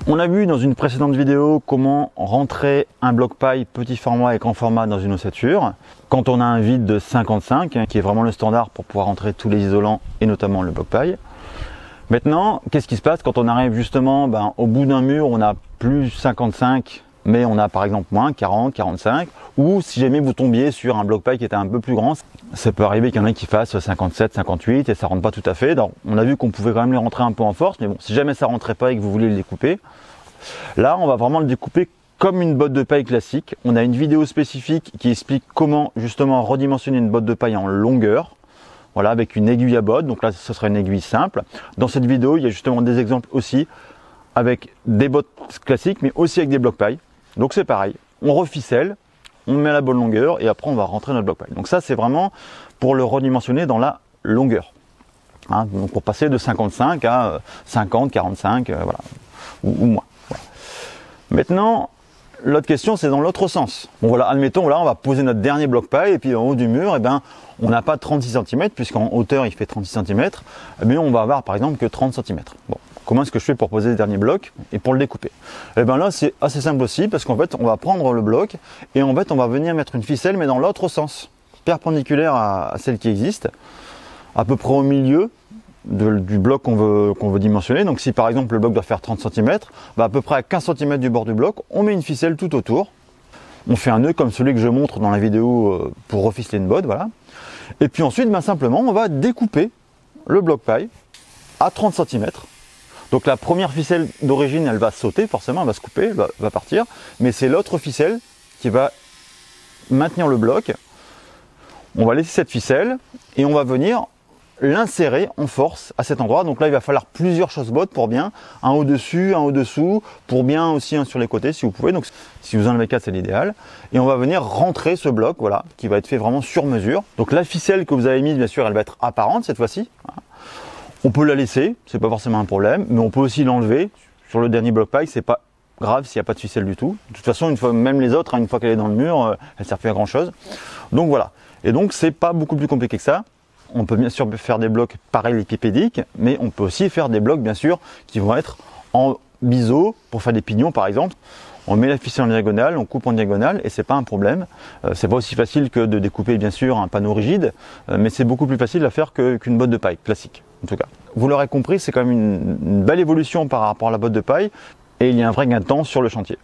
On a vu dans une précédente vidéo comment rentrer un bloc paille petit format et grand format dans une ossature quand on a un vide de 55 qui est vraiment le standard pour pouvoir rentrer tous les isolants et notamment le bloc paille. Maintenant, qu'est-ce qui se passe quand on arrive justement au bout d'un mur, on a plus 55 mais on a par exemple moins 40, 45, ou si jamais vous tombiez sur un bloc paille qui était un peu plus grand, ça peut arriver qu'il y en ait qui fassent 57, 58 et ça rentre pas tout à fait. Donc, on a vu qu'on pouvait quand même les rentrer un peu en force, mais bon, si jamais ça rentrait pas et que vous voulez le découper, là on va vraiment le découper comme une botte de paille classique. On a une vidéo spécifique qui explique comment justement redimensionner une botte de paille en longueur. Voilà, avec une aiguille à botte, donc là ce sera une aiguille simple. Dans cette vidéo, il y a justement des exemples aussi avec des bottes classiques, mais aussi avec des blocs paille. Donc c'est pareil, on reficelle, on met à la bonne longueur et après on va rentrer notre bloc paille. Donc ça c'est vraiment pour le redimensionner dans la longueur. Hein, donc pour passer de 55 à 50, 45, voilà, ou moins. Voilà. Maintenant, l'autre question c'est dans l'autre sens. Bon voilà, admettons là on va poser notre dernier bloc paille et puis en haut du mur, on n'a pas 36 cm puisqu'en hauteur il fait 36 cm, mais on va avoir par exemple que 30 cm. Bon. Comment est-ce que je fais pour poser le dernier bloc et pour le découper? Et bien là c'est assez simple aussi parce qu'en fait on va prendre le bloc et en fait on va venir mettre une ficelle mais dans l'autre sens, perpendiculaire à celle qui existe, à peu près au milieu du bloc qu'on veut dimensionner. Donc si par exemple le bloc doit faire 30 cm, à peu près à 15 cm du bord du bloc, on met une ficelle tout autour. On fait un nœud comme celui que je montre dans la vidéo pour reficeler une botte, voilà. Et puis ensuite simplement on va découper le bloc paille à 30 cm. Donc la première ficelle d'origine, elle va sauter, forcément, elle va se couper, elle va partir. Mais c'est l'autre ficelle qui va maintenir le bloc. On va laisser cette ficelle et on va venir l'insérer en force à cet endroit. Donc là, il va falloir plusieurs chausses-bottes pour bien, un au-dessus, un au-dessous, pour bien aussi un sur les côtés si vous pouvez. Donc si vous en avez 4, c'est l'idéal. Et on va venir rentrer ce bloc, voilà, qui va être fait vraiment sur mesure. Donc la ficelle que vous avez mise, bien sûr, elle va être apparente cette fois-ci. On peut la laisser, c'est pas forcément un problème, mais on peut aussi l'enlever. Sur le dernier bloc paille, c'est pas grave s'il n'y a pas de ficelle du tout. De toute façon, une fois, même les autres, une fois qu'elle est dans le mur, elle ne sert plus à grand chose. Donc voilà. Et donc c'est pas beaucoup plus compliqué que ça. On peut bien sûr faire des blocs parallélépipédiques, mais on peut aussi faire des blocs bien sûr qui vont être en biseau pour faire des pignons par exemple. On met la ficelle en diagonale, on coupe en diagonale et c'est pas un problème. C'est pas aussi facile que de découper bien sûr un panneau rigide, mais c'est beaucoup plus facile à faire qu'une botte de paille classique. En tout cas, vous l'aurez compris, c'est quand même une belle évolution par rapport à la botte de paille et il y a un vrai gain de temps sur le chantier.